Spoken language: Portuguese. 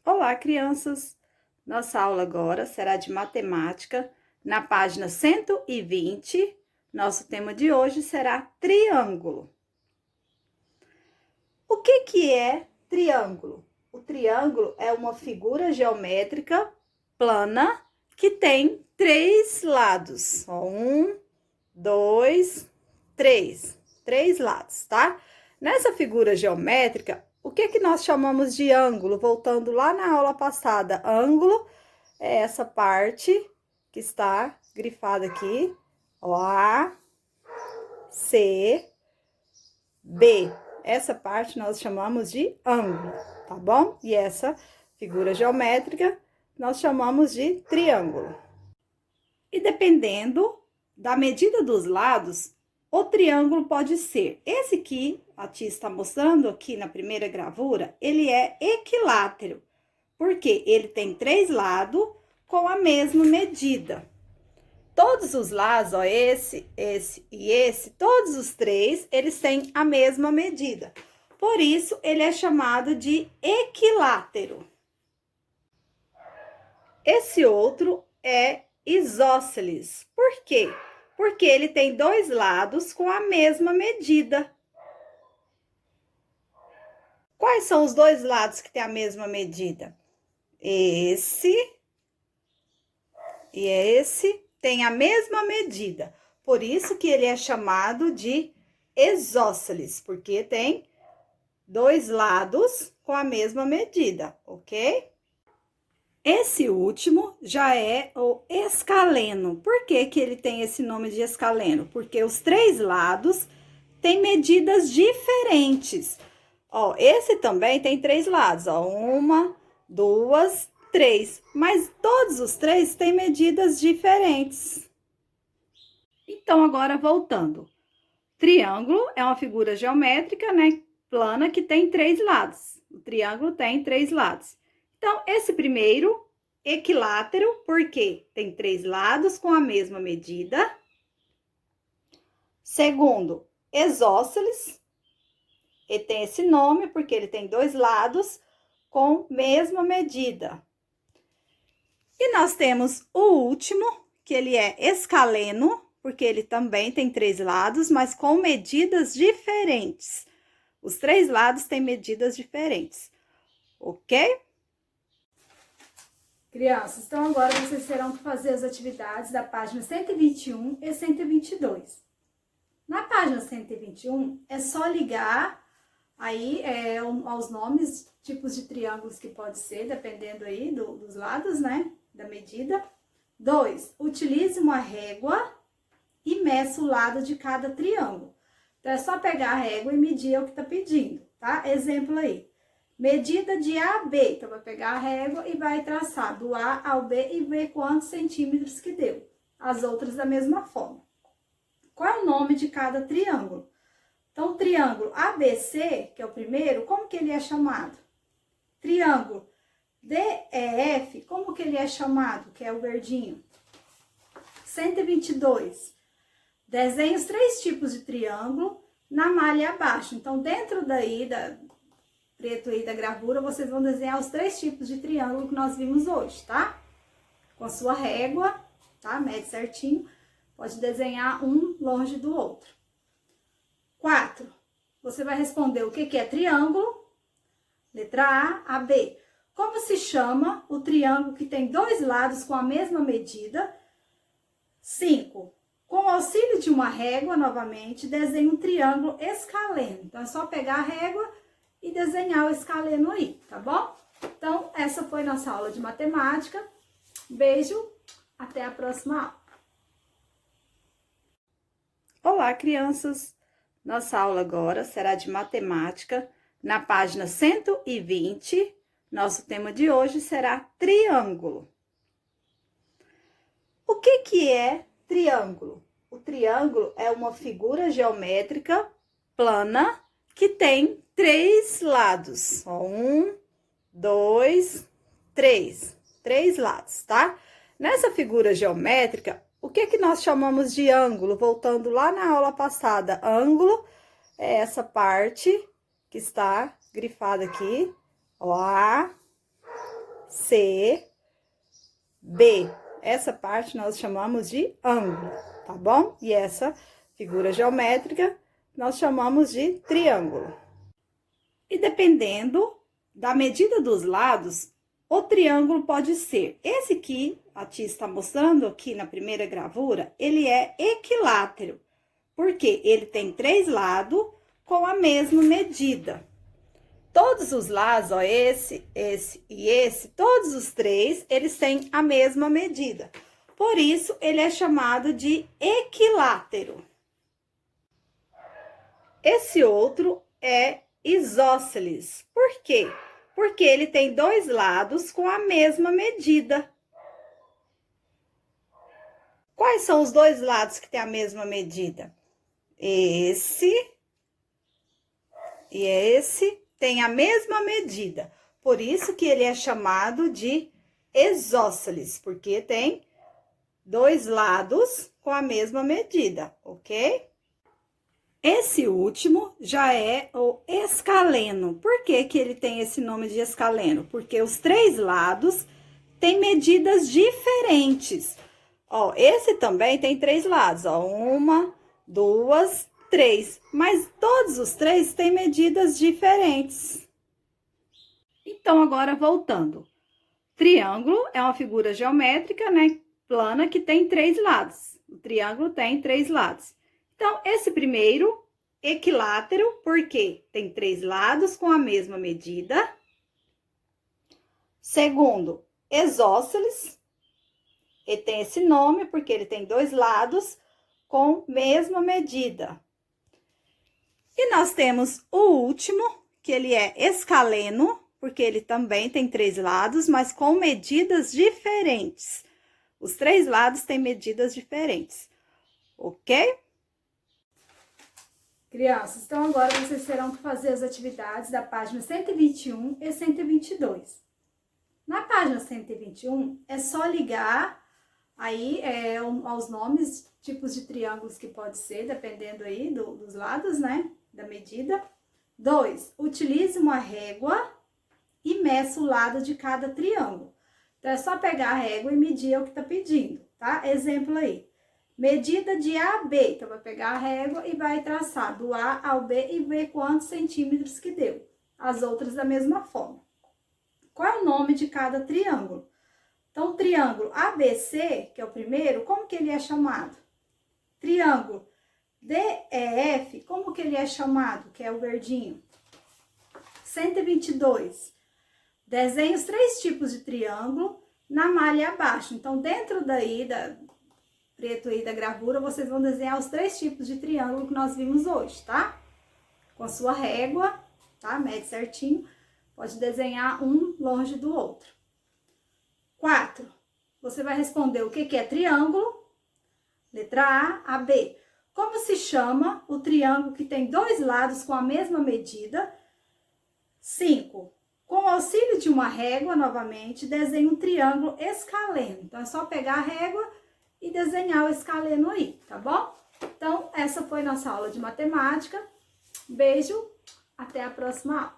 Olá, crianças! Nossa aula agora será de matemática, na página 120. Nosso tema de hoje será triângulo. O que é triângulo? O triângulo é uma figura geométrica plana que tem três lados. Um, dois, três. Três lados, tá? Nessa figura geométrica, o que nós chamamos de ângulo? Voltando lá na aula passada, ângulo é essa parte que está grifada aqui, ó, A, C, B. Essa parte nós chamamos de ângulo, tá bom? E essa figura geométrica nós chamamos de triângulo. E dependendo da medida dos lados, o triângulo pode ser esse que a tia está mostrando aqui na primeira gravura, ele é equilátero, porque ele tem três lados com a mesma medida. Todos os lados, ó, esse e esse, todos os três, eles têm a mesma medida. Por isso, ele é chamado de equilátero. Esse outro é isósceles. Por quê? Porque ele tem dois lados com a mesma medida. Quais são os dois lados que têm a mesma medida? Esse e esse tem a mesma medida. Por isso que ele é chamado de isósceles, porque tem dois lados com a mesma medida, ok? Esse último já é o escaleno. Por que que ele tem esse nome de escaleno? Porque os três lados têm medidas diferentes. Ó, esse também tem três lados, ó, uma, duas, três. Mas todos os três têm medidas diferentes. Então, agora voltando. Triângulo é uma figura geométrica, né, plana, que tem três lados. O triângulo tem três lados. Então, esse primeiro, equilátero, porque tem três lados com a mesma medida. Segundo, isósceles. Ele tem esse nome porque ele tem dois lados com mesma medida. E nós temos o último, que ele é escaleno, porque ele também tem três lados, mas com medidas diferentes. Os três lados têm medidas diferentes, ok? Crianças, então agora vocês terão que fazer as atividades da página 121 e 122. Na página 121, é só ligar aí aos nomes, tipos de triângulos que pode ser, dependendo aí dos lados, né, da medida. 2, utilize uma régua e meça o lado de cada triângulo. Então, é só pegar a régua e medir o que tá pedindo, tá? Exemplo aí. Medida de A a B. Então, vai pegar a régua e vai traçar do A ao B e ver quantos centímetros que deu. As outras da mesma forma. Qual é o nome de cada triângulo? Então, o triângulo ABC, que é o primeiro, como que ele é chamado? Triângulo DEF, como que ele é chamado? Que é o verdinho. 122. Desenhe os três tipos de triângulo na malha abaixo. Então, dentro daí, preto aí da gravura, vocês vão desenhar os três tipos de triângulo que nós vimos hoje, tá? Com a sua régua, tá? Mede certinho. Pode desenhar um longe do outro. 4. Você vai responder o que é triângulo. Letra A, B. Como se chama o triângulo que tem dois lados com a mesma medida? 5. Com o auxílio de uma régua, novamente, desenhe um triângulo escaleno. Então, é só pegar a régua e desenhar o escaleno aí, tá bom? Então, essa foi nossa aula de matemática. Beijo, até a próxima aula. Olá, crianças! Nossa aula agora será de matemática, na página 120. Nosso tema de hoje será triângulo. O que é triângulo? O triângulo é uma figura geométrica plana que tem três lados. Ó, um, dois, três. Três lados, tá? Nessa figura geométrica, o que nós chamamos de ângulo? Voltando lá na aula passada, ângulo é essa parte que está grifada aqui, ó, A, C, B. Essa parte nós chamamos de ângulo, tá bom? E essa figura geométrica nós chamamos de triângulo. E dependendo da medida dos lados, o triângulo pode ser. Esse que a tia está mostrando aqui na primeira gravura, ele é equilátero, porque ele tem 3 lados com a mesma medida. Todos os lados, ó, esse e esse, todos os 3, eles têm a mesma medida. Por isso, ele é chamado de equilátero. Esse outro é isósceles. Por quê? Porque ele tem 2 lados com a mesma medida. Quais são os 2 lados que têm a mesma medida? Esse e esse tem a mesma medida. Por isso que ele é chamado de isósceles, porque tem 2 lados com a mesma medida, ok? Esse último já é o escaleno. Por que que ele tem esse nome de escaleno? Porque os 3 lados têm medidas diferentes. Ó, esse também tem 3 lados, ó, 1, 2, 3. Mas todos os 3 têm medidas diferentes. Então, agora voltando. Triângulo é uma figura geométrica, né, plana, que tem 3 lados. O triângulo tem 3 lados. Então, esse primeiro, equilátero, porque tem 3 lados com a mesma medida. Segundo, isósceles. Ele tem esse nome porque ele tem 2 lados com mesma medida. E nós temos o último, que ele é escaleno, porque ele também tem 3 lados, mas com medidas diferentes. Os 3 lados têm medidas diferentes, ok? Crianças, então agora vocês terão que fazer as atividades da página 121 e 122. Na página 121, é só ligar aí aos nomes, tipos de triângulos que pode ser, dependendo aí dos lados, né, da medida. 2, utilize uma régua e meça o lado de cada triângulo. Então, é só pegar a régua e medir o que tá pedindo, tá? Exemplo aí. Medida de A a B. Então, vai pegar a régua e vai traçar do A ao B e ver quantos centímetros que deu. As outras da mesma forma. Qual é o nome de cada triângulo? Então, o triângulo ABC, que é o primeiro, como que ele é chamado? Triângulo DEF, como que ele é chamado? Que é o verdinho. 122. Desenhe os 3 tipos de triângulo na malha abaixo. Então, dentro daí, preto aí da gravura, vocês vão desenhar os 3 tipos de triângulo que nós vimos hoje, tá? Com a sua régua, tá? Mede certinho. Pode desenhar um longe do outro. 4. Você vai responder o que é triângulo. Letra A, B. Como se chama o triângulo que tem 2 lados com a mesma medida? 5. Com o auxílio de uma régua, novamente, desenhe um triângulo escaleno. Então, é só pegar a régua e desenhar o escaleno aí, tá bom? Então, essa foi nossa aula de matemática. Beijo, até a próxima aula.